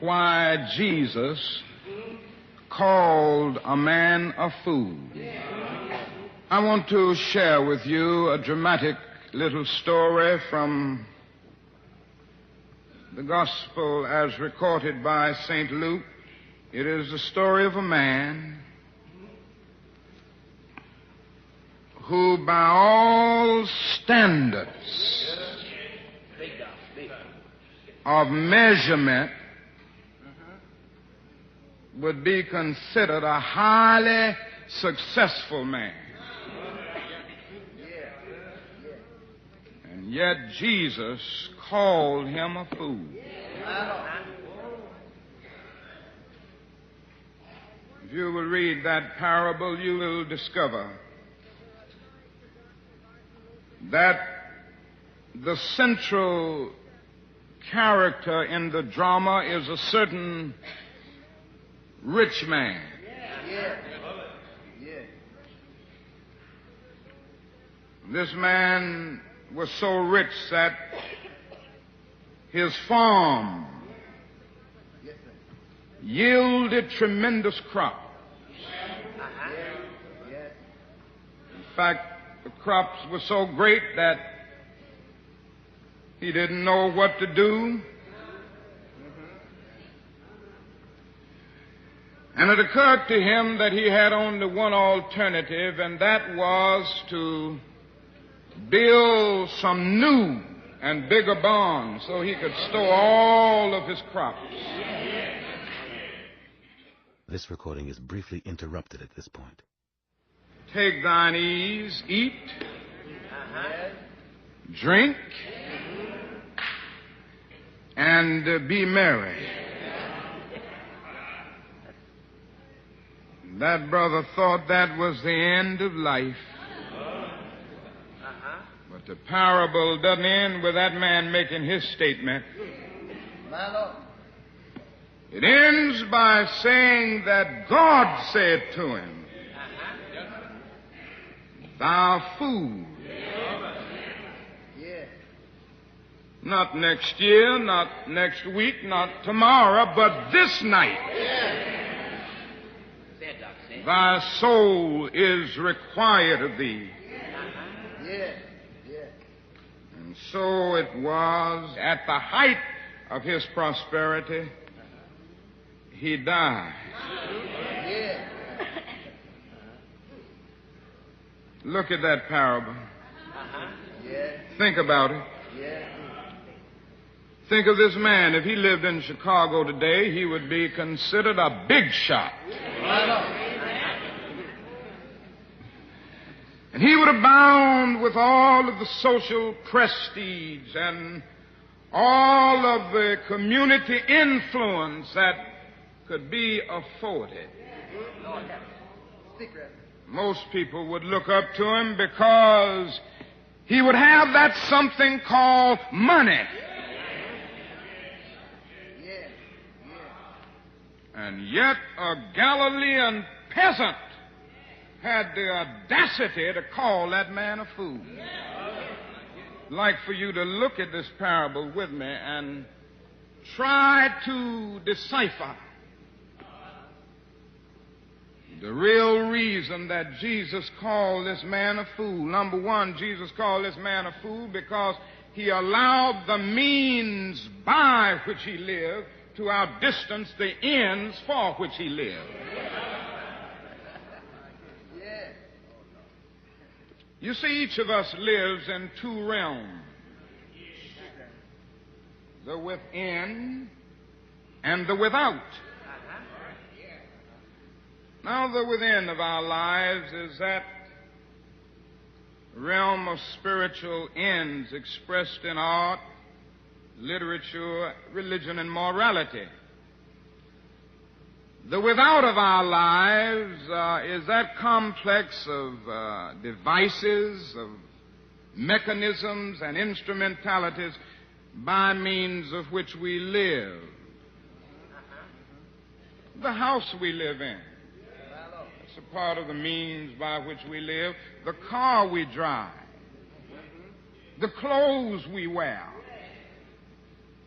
why Jesus called a man a fool. I want to share with you a dramatic little story from the Gospel as recorded by St. Luke. It is the story of a man who, by all standards of measurement, would be considered a highly successful man. And yet Jesus called him a fool. If you will read that parable, you will discover that the central character in the drama is a certain rich man. This man was so rich that his farm yielded tremendous crops. In fact, the crops were so great that he didn't know what to do. And it occurred to him that he had only one alternative, and that was to build some new and bigger barns so he could store all of his crops. This recording is briefly interrupted at this point. Take thine ease, eat, drink, and be merry. That brother thought that was the end of life. But the parable doesn't end with that man making his statement. It ends by saying that God said to him, "Thou fool." Not next year, not next week, not tomorrow, but this night. Thy soul is required of thee. And so it was at the height of his prosperity, he died. Look at that parable. Think about it. Think of this man. If he lived in Chicago today, he would be considered a big shot. And he would abound with all of the social prestige and all of the community influence that could be afforded. Most people would look up to him because he would have that something called money. And yet a Galilean peasant had the audacity to call that man a fool. I'd like for you to look at this parable with me and try to decipher the real reason that Jesus called this man a fool. Number one, Jesus called this man a fool because he allowed the means by which he lived to outdistance the ends for which he lived. You see, each of us lives in two realms, the within and the without. Now, the within of our lives is that realm of spiritual ends expressed in art, literature, religion, and morality. The without of our lives is that complex of devices, of mechanisms and instrumentalities by means of which we live. The house we live in, that's a part of the means by which we live. The car we drive, the clothes we wear,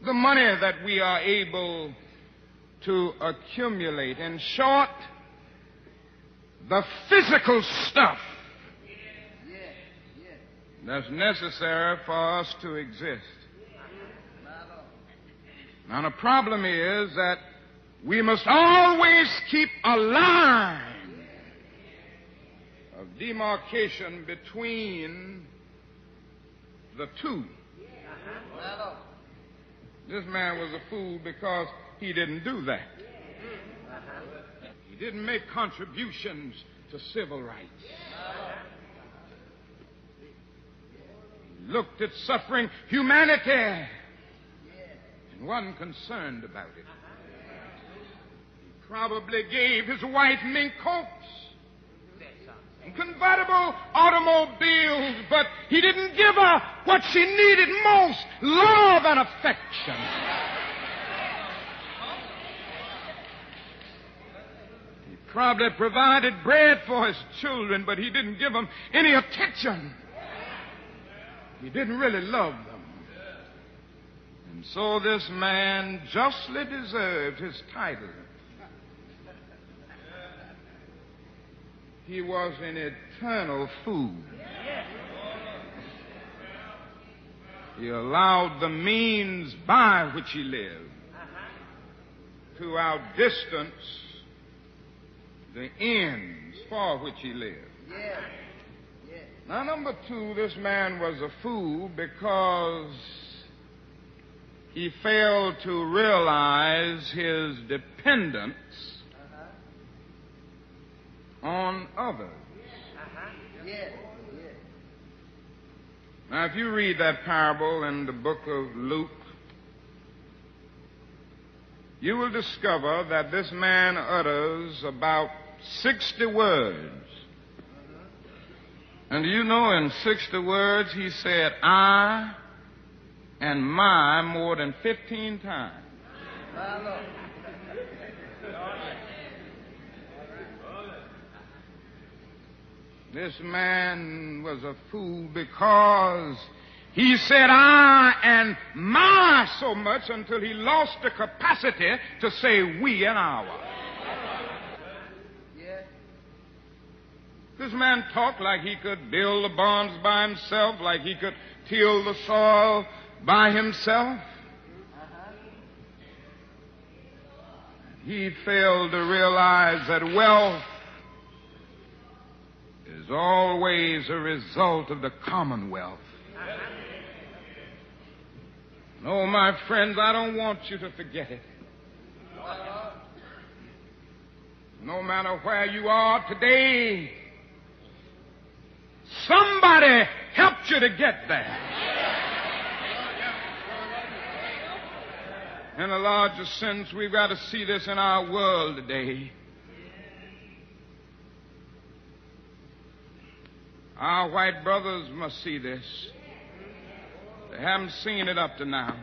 the money that we are able to accumulate. In short, the physical stuff that's necessary for us to exist. Now, the problem is that we must always keep a line of demarcation between the two. This man was a fool because he didn't do that. He didn't make contributions to civil rights. He looked at suffering humanity and wasn't concerned about it. He probably gave his wife mink coats and convertible automobiles, but he didn't give her what she needed most, love and affection. He probably provided bread for his children, but he didn't give them any attention. He didn't really love them. And so this man justly deserved his title. He was an eternal fool. He allowed the means by which he lived to outdistance the ends for which he lived. Now, number two, this man was a fool because he failed to realize his dependence on others. Now, if you read that parable in the book of Luke, you will discover that this man utters about 60 words. And do you know, in 60 words, he said I and my more than 15 times. This man was a fool because he said I and my so much until he lost the capacity to say we and our. This man talked like he could build the barns by himself, like he could till the soil by himself. He failed to realize that wealth is always a result of the commonwealth. No, my friends, I don't want you to forget it. No matter where you are today, somebody helped you to get there. In a larger sense, we've got to see this in our world today. Our white brothers must see this. They haven't seen it up to now.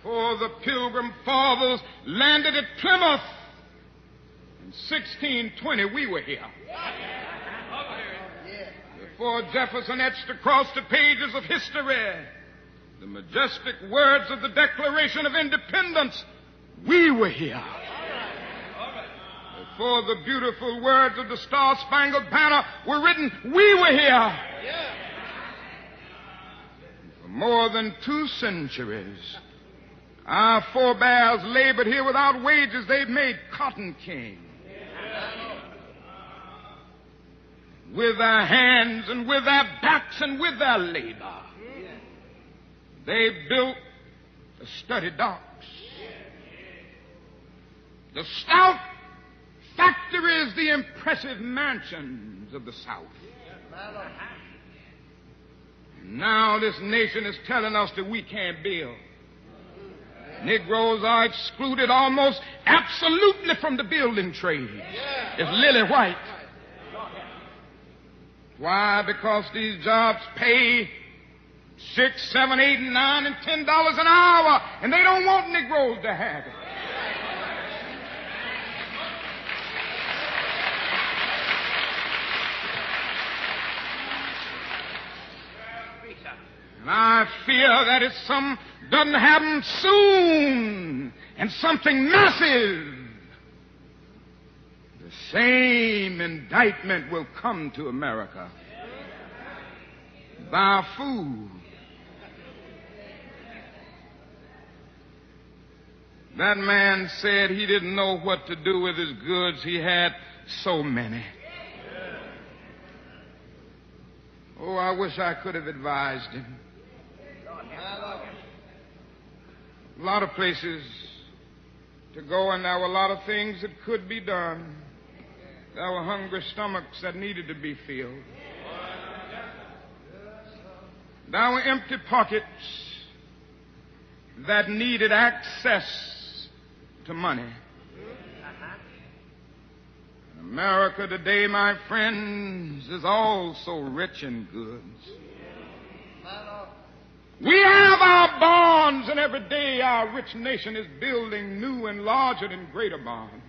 Before the Pilgrim Fathers landed at Plymouth in 1620, we were here. Before Jefferson etched across the pages of history the majestic words of the Declaration of Independence, we were here. Before the beautiful words of the Star-Spangled Banner were written, we were here. For more than 2 centuries, our forebears labored here without wages. They've made cotton king. With their hands and with their backs and with their labor. They built the sturdy docks, the stout factories, the impressive mansions of the South. Now this nation is telling us that we can't build. Negroes are excluded almost absolutely from the building trade. It's lily white. Why? Because these jobs pay $6, $7, $8, $9, and $10 an hour, and they don't want Negroes to have it. And I fear that if some doesn't happen soon, and something massive, the same indictment will come to America. Thou fool. That man said he didn't know what to do with his goods. He had so many. Oh, I wish I could have advised him. A lot of places to go, and there were a lot of things that could be done. There were hungry stomachs that needed to be filled. There were empty pockets that needed access to money. America today, my friends, is also rich in goods. We have our bonds, and every day our rich nation is building new and larger and greater bonds.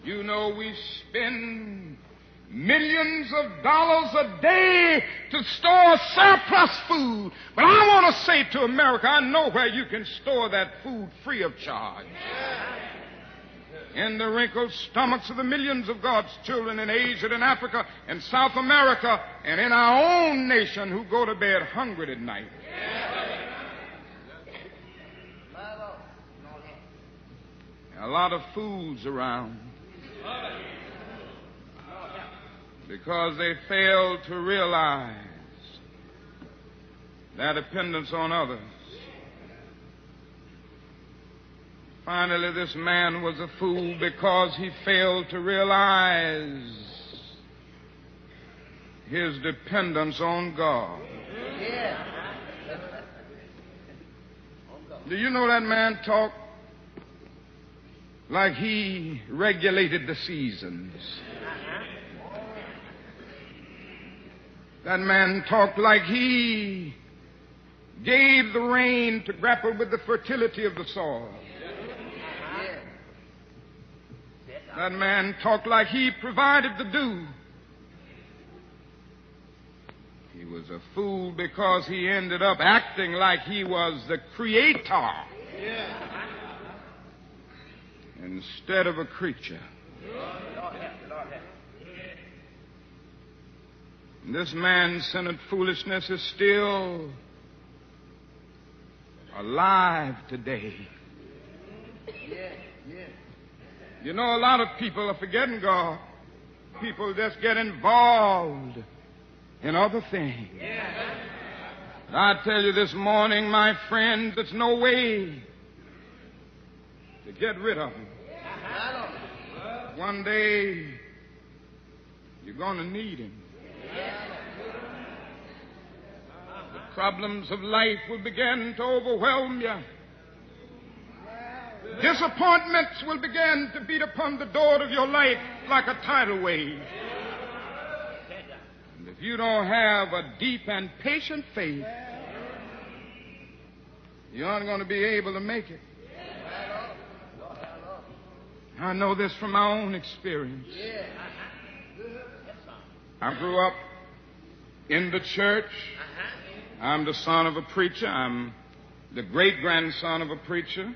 You know, we spend millions of dollars a day to store surplus food. But I want to say to America, I know where you can store that food free of charge. In the wrinkled stomachs of the millions of God's children in Asia and Africa and South America and in our own nation who go to bed hungry at night. A lot of fools around because they fail to realize their dependence on others. Finally, this man was a fool because he failed to realize his dependence on God. Do you know that man talked like he regulated the seasons? That man talked like he gave the rain to grapple with the fertility of the soil. That man talked like he provided the dew. He was a fool because he ended up acting like he was the creator instead of a creature. And this man-centered foolishness is still alive today. You know, a lot of people are forgetting God. People just get involved in other things. I tell you this morning, my friends, there's no way to get rid of them. One day, you're going to need him. The problems of life will begin to overwhelm you. Disappointments will begin to beat upon the door of your life like a tidal wave. And if you don't have a deep and patient faith, you aren't going to be able to make it. I know this from my own experience. I grew up in the church I'm the son of a preacher. I'm the great-grandson of a preacher.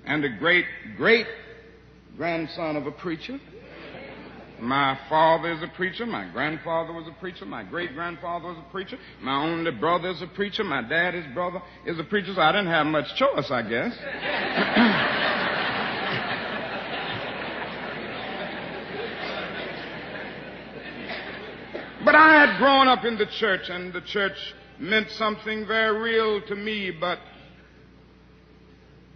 And the great-great-grandson of a preacher. My father is a preacher. My grandfather was a preacher. My great-grandfather was a preacher. My only brother is a preacher. My daddy's brother is a preacher. So I didn't have much choice, I guess. But I had grown up in the church, and the church meant something very real to me, but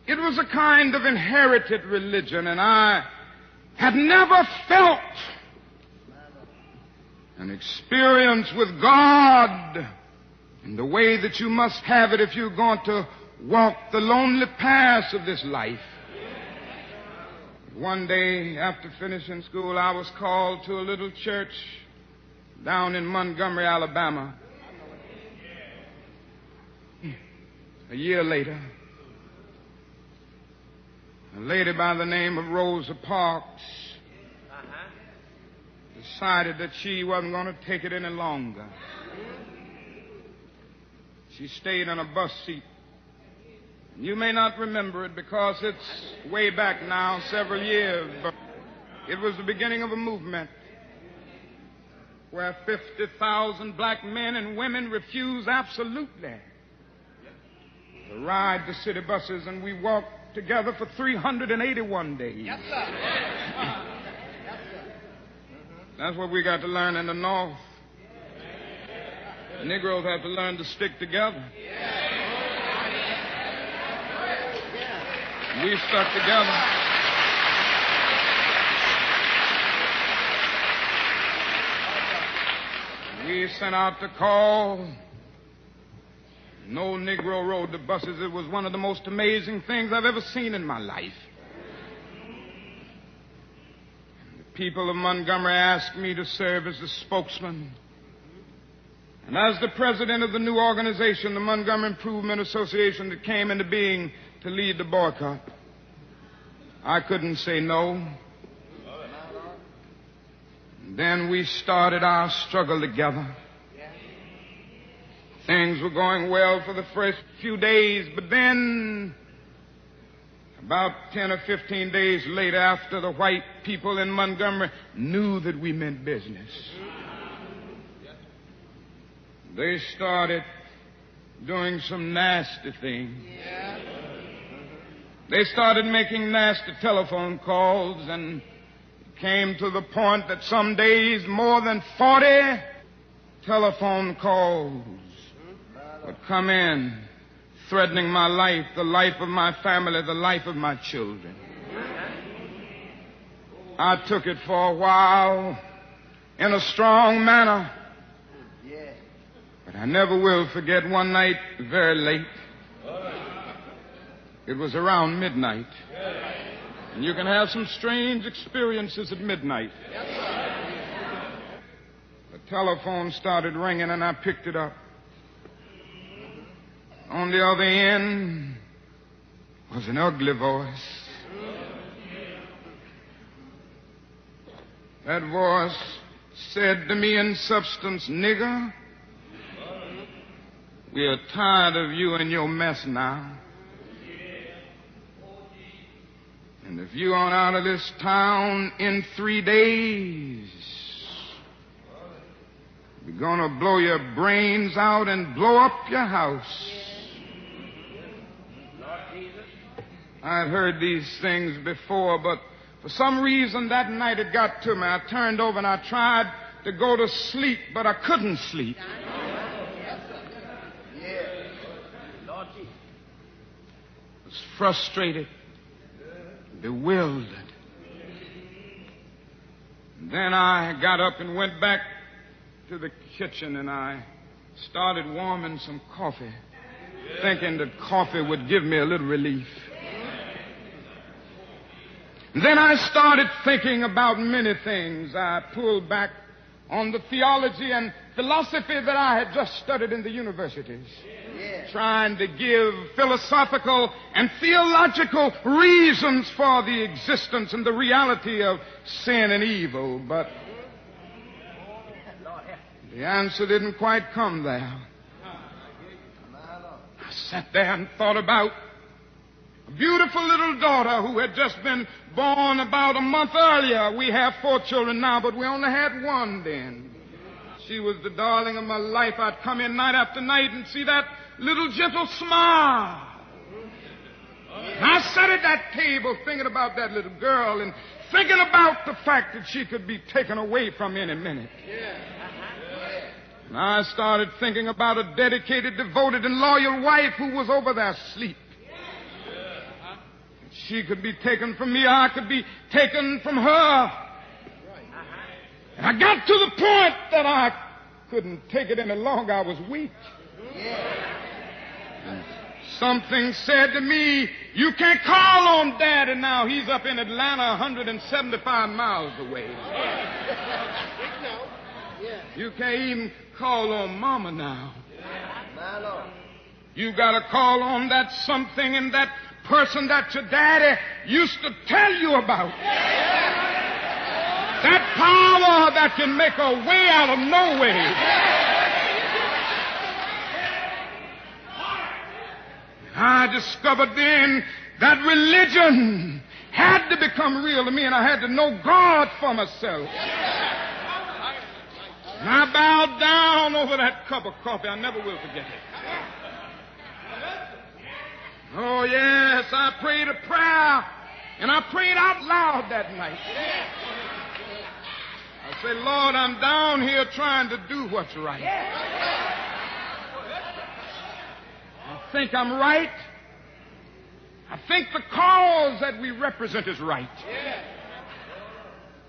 it was a kind of inherited religion, and I had never felt an experience with God in the way that you must have it if you're going to walk the lonely paths of this life. One day, after finishing school, I was called to a little church down in Montgomery, Alabama. A year later, a lady by the name of Rosa Parks decided that she wasn't going to take it any longer. She stayed in a bus seat. You may not remember it because it's way back now, several years, but it was the beginning of a movement where 50,000 black men and women refused absolutely to ride the city buses, and we walked together for 381 days. Yes, sir. That's what we got to learn in the North. Negroes have to learn to stick together. We stuck together. We sent out the call. No Negro rode the buses. It was one of the most amazing things I've ever seen in my life. The people of Montgomery asked me to serve as the spokesman. And as the president of the new organization, the Montgomery Improvement Association, that came into being to lead the boycott, I couldn't say no. Then we started our struggle together. Things were going well for the first few days, but then about 10 or 15 days later, after the white people in Montgomery knew that we meant business, they started doing some nasty things. They started making nasty telephone calls, and came to the point that some days more than 40 telephone calls would come in, threatening my life, the life of my family, the life of my children. I took it for a while in a strong manner, but I never will forget one night very late. It was around midnight. And you can have some strange experiences at midnight. The telephone started ringing, and I picked it up. On the other end was an ugly voice. That voice said to me in substance, "Nigger, we are tired of you and your mess now. And if you aren't out of this town in 3 days, we're going to blow your brains out and blow up your house." I'd heard these things before, but for some reason that night it got to me. I turned over and I tried to go to sleep, but I couldn't sleep. I was frustrated, bewildered. Then I got up and went back to the kitchen, and I started warming some coffee, thinking that coffee would give me a little relief. Then I started thinking about many things. I pulled back on the theology and philosophy that I had just studied in the universities, trying to give philosophical and theological reasons for the existence and the reality of sin and evil. But the answer didn't quite come there. sat there and thought about a beautiful little daughter who had just been born about a month earlier. We have 4 children now, but we only had 1 then. She was the darling of my life. I'd come in night after night and see that little gentle smile. And I sat at that table thinking about that little girl and thinking about the fact that she could be taken away from any minute. And I started thinking about a dedicated, devoted, and loyal wife who was over there asleep. She could be taken from me, I could be taken from her. And I got to the point that I couldn't take it any longer. I was weak. And something said to me, you can't call on Daddy now. He's up in Atlanta 175 miles away. You can't even call on Mama now. You got to call on that something and that person that your daddy used to tell you about. That power that can make a way out of no way. I discovered then that religion had to become real to me, and I had to know God for myself. And I bowed down over that cup of coffee. I never will forget it. Oh, yes, I prayed a prayer, and I prayed out loud that night. I said, Lord, I'm down here trying to do what's right. I think I'm right. I think the cause that we represent is right.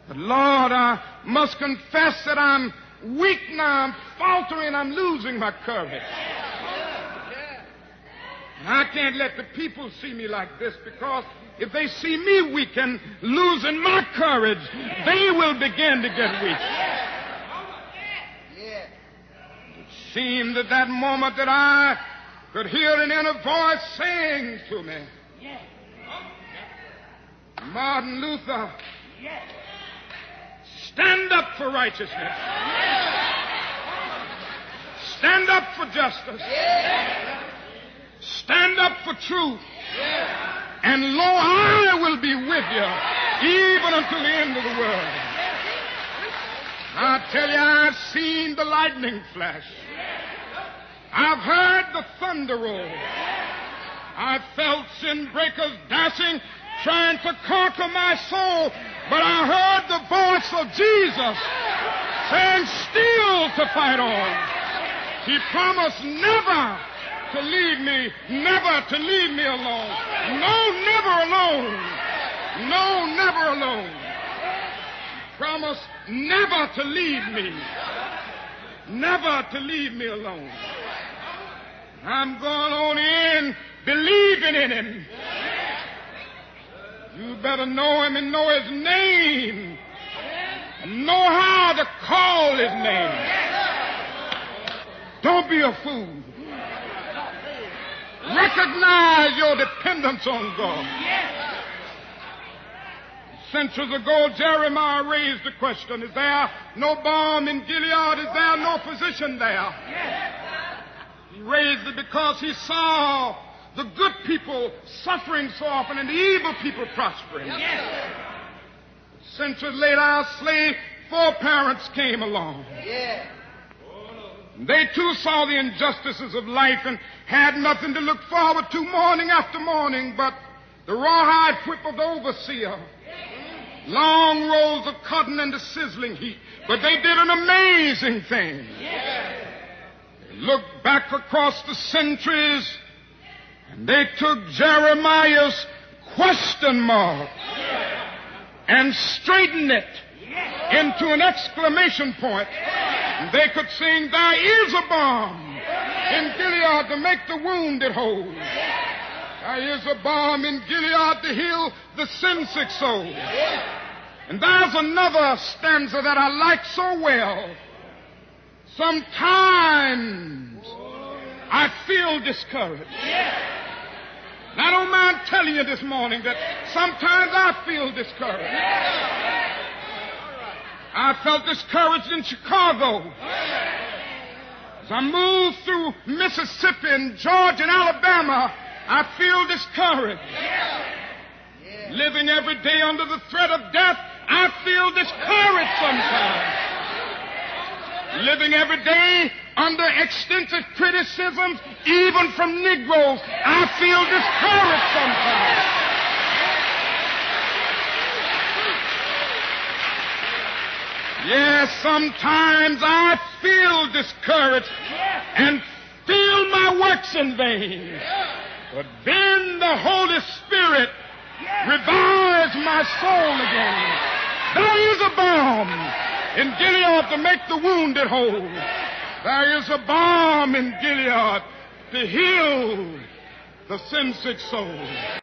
But, Lord, I must confess that I'm weak now. I'm faltering. I'm losing my courage. And I can't let the people see me like this, because if they see me weak and losing my courage, they will begin to get weak. It seemed at that moment that I could hear an inner voice saying to me, Martin Luther, stand up for righteousness. Stand up for justice. Stand up for truth. And lo, I will be with you even until the end of the world. I tell you, I've seen the lightning flash. I've heard the thunder roll. I've felt sin breakers dashing, trying to conquer my soul. But I heard the voice of Jesus saying, still to fight on. He promised never to leave me, never to leave me alone. No, never alone. No, never alone. He promised never to leave me. Never to leave me alone. I'm going on in believing in him. You better know him and know his name. And know how to call his name. Don't be a fool. Recognize your dependence on God. Centuries ago, Jeremiah raised the question, is there no balm in Gilead? Is there no physician there? He raised it because he saw the good people suffering so often and the evil people prospering. Centuries later, our slave foreparents came along. They too saw the injustices of life and had nothing to look forward to morning after morning but the rawhide whip of the overseer, long rolls of cotton and the sizzling heat. But they did an amazing thing. They looked back across the centuries and they took Jeremiah's question mark and straightened it into an exclamation point. They could sing, there is a balm in Gilead to make the wounded whole. There is a balm in Gilead to heal the sin-sick soul. And there's another stanza that I like so well. Sometimes I feel discouraged. And I don't mind telling you this morning that sometimes I feel discouraged. I felt discouraged in Chicago. As I move through Mississippi and Georgia and Alabama, I feel discouraged. Living every day under the threat of death, I feel discouraged sometimes. Living every day under extensive criticisms, even from Negroes, I feel discouraged sometimes. Yes, sometimes I feel discouraged and feel my works in vain. But then the Holy Spirit revives my soul again. There is a balm in Gilead to make the wounded whole. There is a balm in Gilead to heal the sin-sick soul.